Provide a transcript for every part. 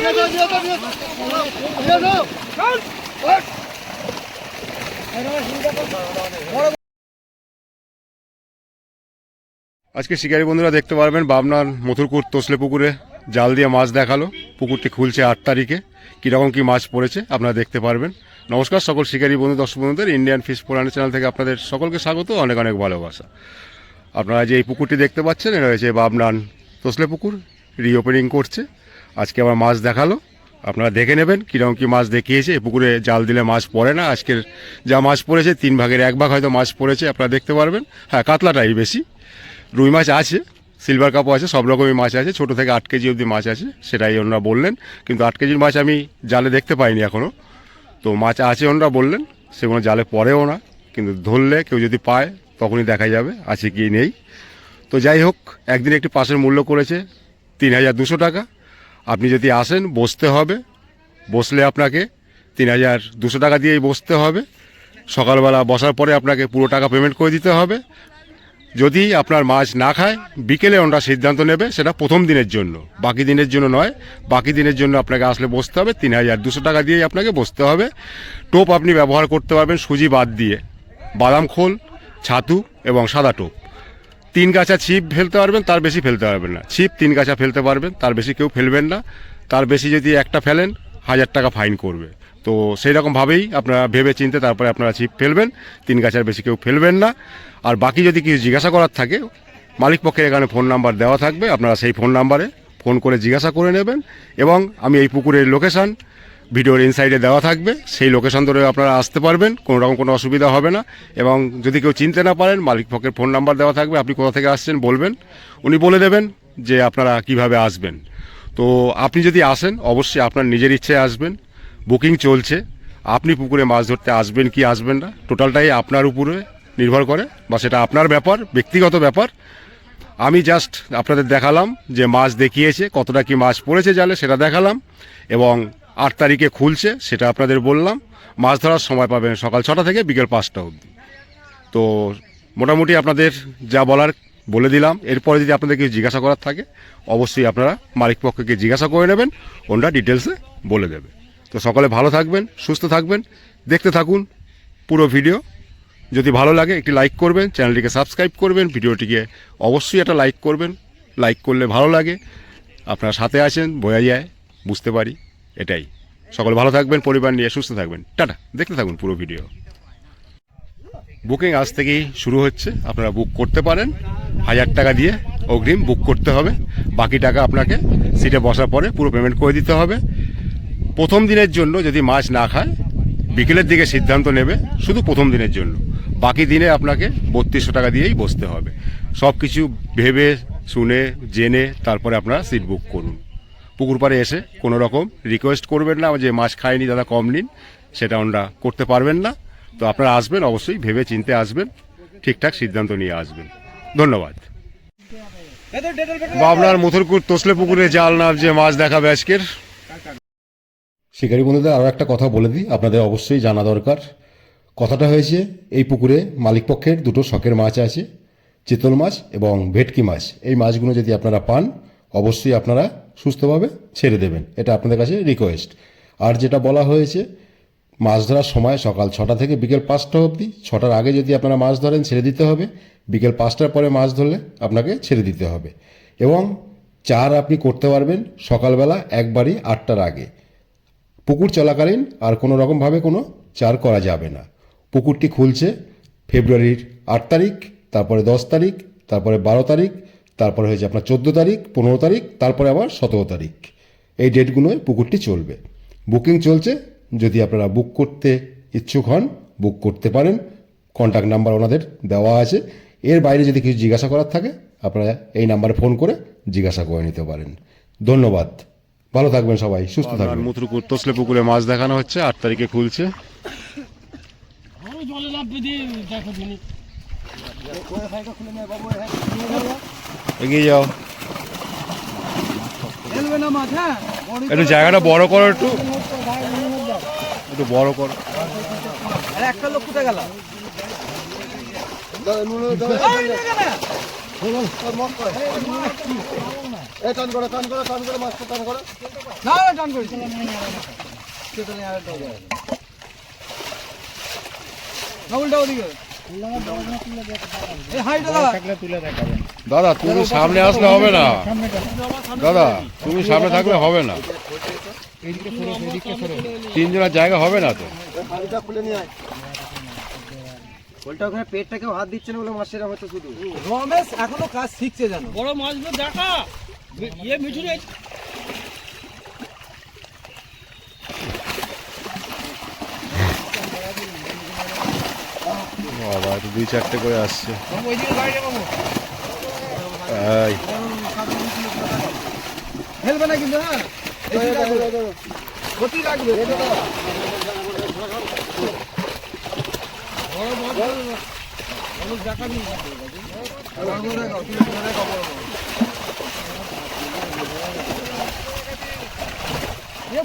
আজকে শিকারী বন্ধুরা দেখতে পারবেন বাবনার মথুরপুর তোসলে পুকুরে জাল দিয়ে মাছ দেখালো। পুকুরটি খুলছে 8 তারিখে। কীরকম কী মাছ পড়েছে আপনারা দেখতে পারবেন। নমস্কার সকল শিকারী বন্ধু দর্শক বন্ধুদের, ইন্ডিয়ান ফিশ পুরানো চ্যানেল থেকে আপনাদের সকলকে স্বাগত, অনেক অনেক ভালোবাসা। আপনারা যে এই পুকুরটি দেখতে পাচ্ছেন এটা হচ্ছে বাবনান তোসলে পুকুর, রিওপেনিং করছে। আজকে আবার মাছ দেখালো, আপনারা দেখে নেবেন কীরকম কী মাছ দেখিয়েছে। এই পুকুরে জাল দিলে মাছ পড়ে না। আজকের যা মাছ পড়েছে 3 ভাগের 1 ভাগ হয়তো মাছ পড়েছে, আপনারা দেখতে পারবেন। হ্যাঁ, কাতলাটাই বেশি, রুই মাছ আছে, সিলভার কাপও আছে, সব রকমই মাছ আছে। ছোটো থেকে 8 কেজি অবধি মাছ আছে, সেটাই ওনারা বললেন। কিন্তু 8 কেজির মাছ আমি জালে দেখতে পাইনি এখনও। তো মাছ আছে ওনারা বললেন, সেগুলো জালে পড়েও না, কিন্তু ধরলে কেউ যদি পায় তখনই দেখা যাবে আছে কি নেই। তো যাই হোক, একদিন একটি পাশের মূল্য করেছে 3200 টাকা। আপনি যদি আসেন বসতে হবে, বসলে আপনাকে 3200 টাকা দিয়েই বসতে হবে। সকালবেলা বসার পরে আপনাকে পুরো টাকা পেমেন্ট করে দিতে হবে। যদি আপনার মাছ না খায় বিকেলে ওরা সিদ্ধান্ত নেবে, সেটা প্রথম দিনের জন্য, বাকি দিনের জন্য নয়। বাকি দিনের জন্য আপনাকে আসলে বসতে হবে, 3200 টাকা দিয়েই আপনাকে বসতে হবে। টোপ আপনি ব্যবহার করতে পারবেন সুজি বাদ দিয়ে, বাদাম খোল, ছাতু এবং সাদা টোপ। 3 গাছা ছিপ ফেলতে পারবেন, তার বেশি ফেলতে পারবেন না। ছিপ 3 গাছা ফেলতে পারবেন, তার বেশি কেউ ফেলবেন না। তার বেশি যদি একটা ফেলেন 1000 টাকা ফাইন করবে। তো সেই রকমভাবেই আপনারা ভেবে চিনতে তারপরে আপনারা ছিপ ফেলবেন। 3 গাছার বেশি কেউ ফেলবেন না। আর বাকি যদি কিছু জিজ্ঞাসা করার থাকে, মালিক পক্ষের এখানে ফোন নাম্বার দেওয়া থাকবে, আপনারা সেই ফোন নাম্বারে ফোন করে জিজ্ঞাসা করে নেবেন। এবং আমি এই পুকুরের লোকেশান ভিডিওর ইনসাইডে দেওয়া থাকবে, সেই লোকেশান ধরে আপনারা আসতে পারবেন, কোনো রকম কোনো অসুবিধা হবে না। এবং যদি কেউ চিনতে না পারেন, মালিক পক্ষের ফোন নাম্বার দেওয়া থাকবে, আপনি কোথা থেকে আসছেন বলবেন, উনি বলে দেবেন যে আপনারা কিভাবে আসবেন। তো আপনি যদি আসেন অবশ্যই আপনার নিজের ইচ্ছে আসবেন, বুকিং চলছে। আপনি পুকুরে মাছ ধরতে আসবেন কি আসবেন না টোটালটাই আপনার উপরে নির্ভর করে, বা সেটা আপনার ব্যাপার, ব্যক্তিগত ব্যাপার। আমি জাস্ট আপনাদের দেখালাম যে মাছ দেখিয়েছে, কতটা কি মাছ পড়েছে জালে সেটা দেখালাম। এবং 8 তারিখে খুলছে সেটা আপনাদের বললাম। মাছ ধরার সময় পাবেন সকাল 6টা থেকে বিকেল 5টা অবধি। তো মোটামুটি আপনাদের যা বলার বলে দিলাম। এরপরে যদি আপনাদের কিছু জিজ্ঞাসা করার থাকে অবশ্যই আপনারা মালিক পক্ষকে জিজ্ঞাসা করে নেবেন, ওনারা ডিটেলসে বলে দেবে। তো সকলে ভালো থাকবেন, সুস্থ থাকবেন, দেখতে থাকুন পুরো ভিডিও। যদি ভালো লাগে একটি লাইক করবেন, চ্যানেলটিকে সাবস্ক্রাইব করবেন, ভিডিওটিকে অবশ্যই একটা লাইক করবেন। লাইক করলে ভালো লাগে, আপনারা সাথে আছেন বোঝা যায়, বুঝতে পারি। এটাই। সকলে ভালো থাকবেন, পরিবার নিয়ে সুস্থ থাকবেন। টাটা, দেখতে থাকুন পুরো ভিডিও। বুকিং আজ থেকেই শুরু হচ্ছে, আপনারা বুক করতে পারেন। 1000 টাকা দিয়ে অগ্রিম বুক করতে হবে, বাকি টাকা আপনাকে সিটে বসার পরে পুরো পেমেন্ট করে দিতে হবে। প্রথম দিনের জন্য যদি মাছ না খায় বিকেলের দিকে সিদ্ধান্ত নেবে, শুধু প্রথম দিনের জন্য। বাকি দিনে আপনাকে 3200 টাকা দিয়েই বসতে হবে। সব কিছু ভেবে শুনে জেনে তারপরে আপনারা সিট বুক করুন। পুকুর পাড়ে এসে কোনো রকম রিকোয়েস্ট করবেন না যে মাছ খায়নি দাদা কম নিন, সেটা ওনারা করতে পারবেন না। তো আপনারা আসবেন অবশ্যই ভেবে চিনতে আসবেন, ঠিকঠাক সিদ্ধান্ত নিয়ে আসবেন। ধন্যবাদ। বাবনার মথুরপুর তোসলে পুকুরে জাল নাম যে মাছ দেখাবে আজকের। শিকারী বন্ধুদের আরও একটা কথা বলে দিই, আপনাদের অবশ্যই জানা দরকার। কথাটা হয়েছে এই পুকুরে মালিকপক্ষের 2টো শখের মাছ আছে, চিতল মাছ এবং ভেটকি মাছ। এই মাছগুলো যদি আপনারা পান অবশ্যই আপনারা সুস্থভাবে ছেড়ে দেবেন, এটা আপনাদের কাছে রিকোয়েস্ট। আর যেটা বলা হয়েছে, মাছ ধরার সময় সকাল 6টা থেকে বিকেল 5টা অবধি। 6টার আগে যদি আপনারা মাছ ধরেন ছেড়ে দিতে হবে, বিকেল 5টার পরে মাছ ধরলে আপনাকে ছেড়ে দিতে হবে। এবং চার আপনি করতে পারবেন সকালবেলা একবারই 8টার আগে। পুকুর চলাকালীন আর কোনো রকমভাবে কোনো চার করা যাবে না। পুকুরটি খুলছে ফেব্রুয়ারির 8 তারিখ, তারপরে 10 তারিখ, তারপরে 12 তারিখ, তারপরে হয়েছে আপনার 14 তারিখ, 15 তারিখ, তারপরে আবার 17 তারিখ। এই ডেটগুলোয় পুকুরটি চলবে। বুকিং চলছে, যদি আপনারা বুক করতে ইচ্ছুক হন বুক করতে পারেন। কন্ট্যাক্ট নাম্বার ওনাদের দেওয়া আছে। এর বাইরে যদি কিছু জিজ্ঞাসা করার থাকে আপনারা এই নাম্বারে ফোন করে জিজ্ঞাসা করে নিতে পারেন। ধন্যবাদ, ভালো থাকবেন সবাই, সুস্থ থাকবেন। মথুরপুর তোসলে পুকুরে মাছ দেখানো হচ্ছে, 8 তারিখে খুলছে। এগিয়ে যাও, একটু জায়গাটা বড় করো, একটু একটু বড় করো। একটা লোক কোথায় গেল? এই টান করো মাছটা টান করো। না না টান করিস সেটা নিয়ে আরেকটা হবে না উল্টা ওদিকে এই হাইটা দাদা দাদা তুমি সামনে আসলে হবে না, দাদা তুমি সামনে থাকলে হবে না, তিনজনের জায়গা হবে না তো। হাড়িটা খুলে নিয়ে আয়। ওইটা ওখানে পেটটা কেউ হাত দিচ্ছে না বলে মাছের হয়তো শুধু রমেশ এখনো কাজ শিখছে জানো বড় মাছগুলো দেখা ইয়ে মিঠু রে বাবা তো 2-4টে করে আসছে। ওইদিকে গাড়িটা পাবো এই ফেলবে না কিন্তু হ্যাঁ গতি রাখবে বড় মাছ বড় দেখা নেই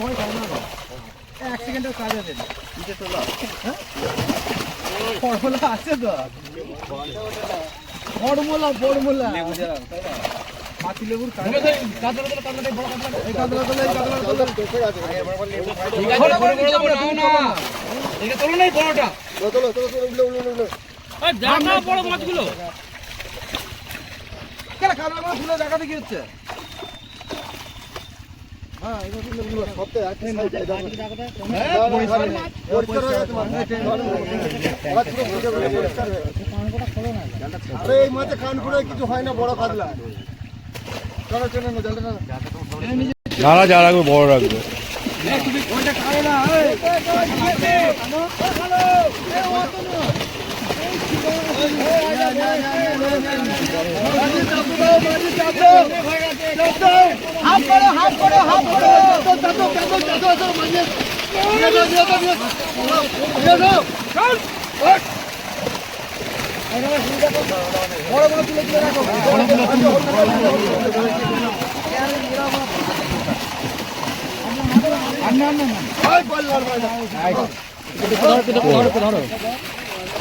ভয় খাও না এক সেকেন্ডের কাজ আছে ফর্মুলা আছে তো ফর্মুলা পাতি লেবুর কাজ এই কাতলা এটা তোলো নাই বড়টা দেখা বড় মাছগুলো কেন কাতলাগুলো তুলে দেখাতে কি হচ্ছে আরে এই মাছে কান করে কিছু হয় না, বড় কাতলা। চলো চলো না জলটা যারা যা রাখবে বড় রাখবে।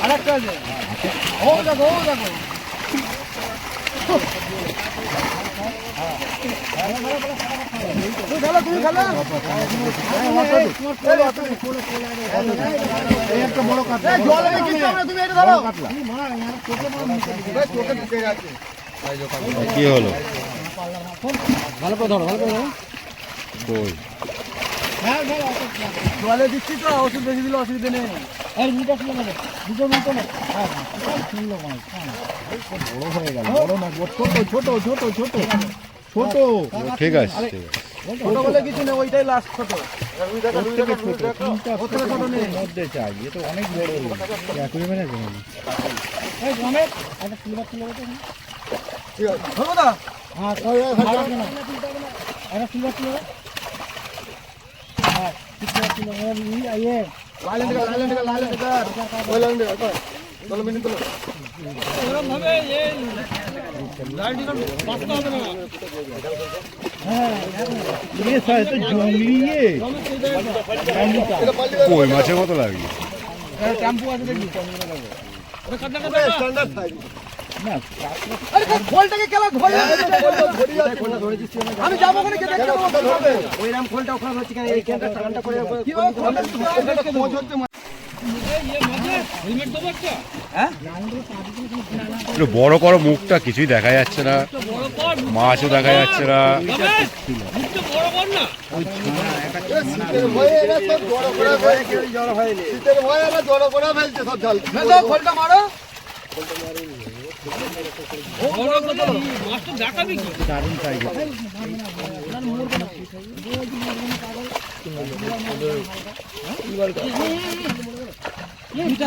আরেকটা আছে ও দেখো তুমি খেলো একটা বড় কাতলা জলে কিছু না, তুমি এটা ধরো চোখে ঢুকে গেছে। কি হলো ভালো করে ধরো কই জলে দিচ্ছি তো ওষুধ বেশি দিলে অসুবিধা নেই ঠিক আছে ছোট বলে কিছু নেই ওইটাই লাস্ট ছোট ধরো দা এরকম ভাবে এই গাড়িটা বাঁচতে হবে না কই মাছের মতো লাগবে। টেম্পু আছে দেখি স্ট্যান্ডার্ড সাইজ আরে খোলটাকে কেলা ধরে আমি যাবো ওখানে দেখতে হবে ওইরাম খোলটা ওখানে হচ্ছে কেন এই কেনটা টানটা করে কি ও খোলটা পৌঁছ হচ্ছে ইয়ে মাঝে হেলমেট দেবো একটা হ্যাঁ একটু বড় করো মুখটা, কিছুই দেখা যাচ্ছে না, বড় কর মাছও দেখা যাচ্ছে না। মুখটা বড় কর না শীতের ভয়ে এরা সব জড়ো করে ফেলছে, শীতের ভয়ে এরা জড়ো করে ফেলছে সব জাল। খোলটা মারো বড় কথা মাছটা দেখাবি কি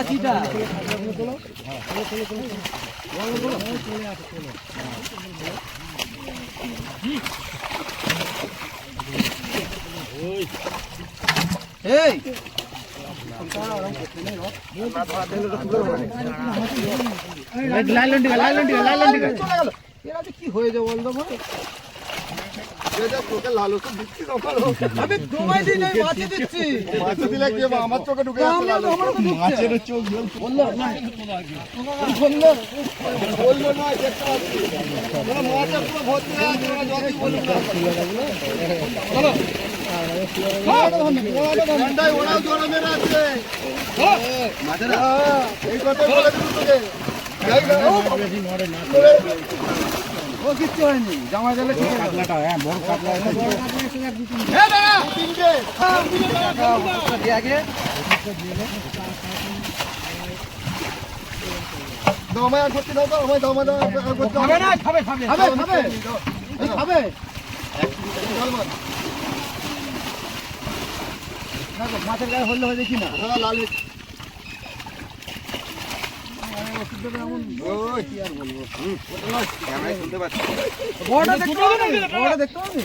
চিটা এই এরা যে কি হয়ে যাবে বলতো তোকে লাল ওষুধ দিচ্ছি তো আমার আমি তোমায় দিই নাই, মাছে দিচ্ছি। মাছ দিলে কি হবে? আমার চোখে ঢুকে যাচ্ছে লাল ওষুধ। মাছের চোখ বললো না দেখতে পাচ্ছি ওরা মাছটা পুরো ভর্তি হয়ে আছে, ওরা জলই বলুন না ঠান্ডায় ওরাও জড়ো মেরে আছে। এই কথাই বলে দিল তোকে। যাই না, ও কিচ্ছু হয়নি, জামাই দিলে ঠিক আছে। তিনটে দমায় আর করতে দাও তো, আমায় দমা দাও আর করতে হবে না। খাবে খাবে খাবে এই খাবে। দেখো মাছের গায়ে হলে হয় দেখি না। হ্যাঁ লাল ওই কি আর বলবো, ক্যামেরায় শুনতে পাচ্ছি। বড়টা দেখতে পাবি? বড়টা দেখতে পাবি?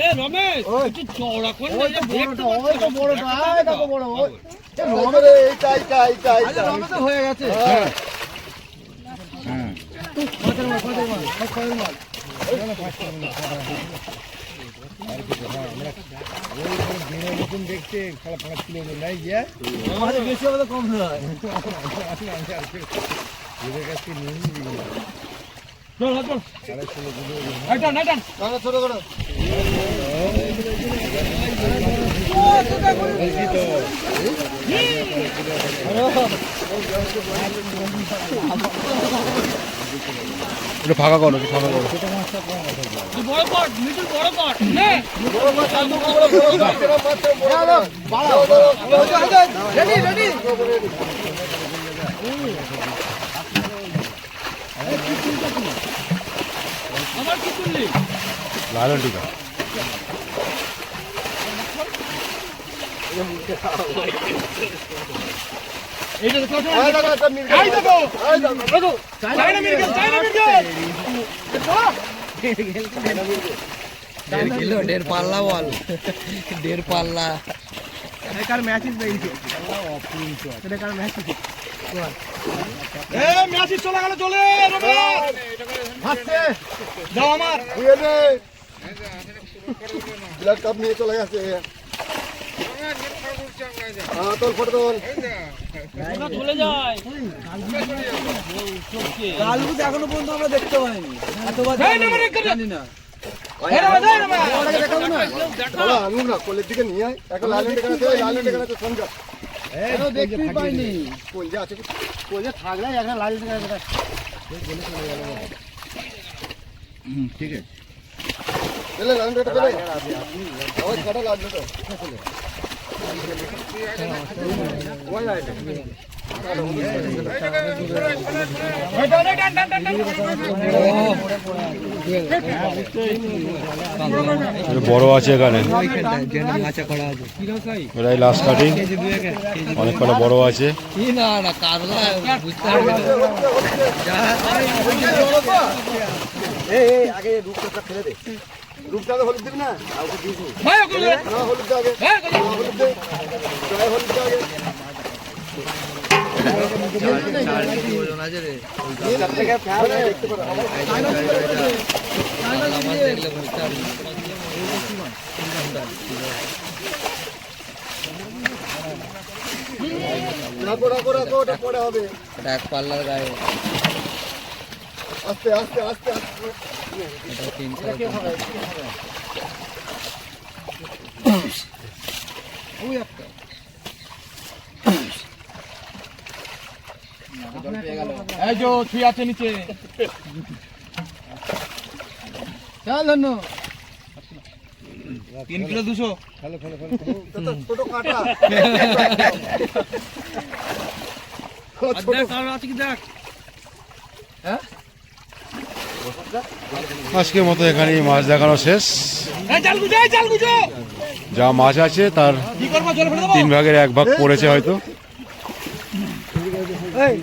এ রমেশ একটু চওড়া করে ওই তো বড়টা, ওই তো বড়টা, এই দেখো বড়। ওই রমেরে এইটা এইটা এইটা এইটা রমে তো হয়ে গেছে। মাছের মাছ, মাছের মাছ, সব খয়ের মাছ। মাছের বেশি হবে তো কম নয়। চল চল আইটা নাইটা না ছোট করো। একটু ফাঁকা করো, একটু ফাঁকা করো। বড় কট মিটুল বড় কট নে বড় মাছ আনবো, বড় মাছ রেডি রেডি। আমার কি করলি লালন টিকা এইটা দেখো এই দেখো একটা মির্গেল। এই দেখো এই দেখো। চাইনা মির্গেল দেড় পাল্লা বল, দেড় পাল্লা। একার ম্যাচিস বেরিয়েছে, এটাকার ম্যাচিস। এ ম্যাচি চলে গেল চলে রমেশ হাসছে দাও আমার দিয়ে দে। ব্লাড কাপ নিয়ে চলে গেছে। হ্যাঁ তোর ফটো তোল। ওটা চলে যায় কালু তো এখনো পর্যন্ত আমরা দেখতে পাইনি, এতবার এই না মানে জানি না। এই না এই না ওটাকে দেখাবো না। চলো আনুন না, কোলের দিকে নিয়ে আয়। একটা লালন টেকা আছে, ওই লালন টেকা আছে সঙ্গে। এখনো দেখতেই পাইনি। কোল যে আছে কোল যে থাকলে একটা লাল দেখা। চলে লালন টেকা চলে। আওয়াজ কাটা লাগলো তো। ওই আয়। বড় আছে এখানে, এটাই লাস্ট কাটিং। অনেক কটা বড় আছে। না না কারলা বুঝতে পারবে না। এই আগে রূপটা ফেলে দে। রূপটা হলুদ দিবি না? আর ওকে দিস নি। ভাই ওকে না হলুদ দে আগে। হ্যাঁ হলুদ দে। জয় হলুদ দে আগে। চার থেকে ফ্যান দেখতে পারো। রাখো রাখো রাখো, ওটা পরে হবে। এক পাল্লার গায়ে আস্তে আস্তে আস্তে আস্তে। এই যে ছুঁই আছে নিচে চল ধন্য 3 কিলো 200 ছোট কাটা। আর দেখ আর আছে কি দেখ আজকের মতো এখানেই মাছ দেখানো শেষ। এই জাল গুজো যা মাছ আছে তার কি করব জল ফেলে দেব 3 ভাগের 1 ভাগ পড়েছে হয়তো। এই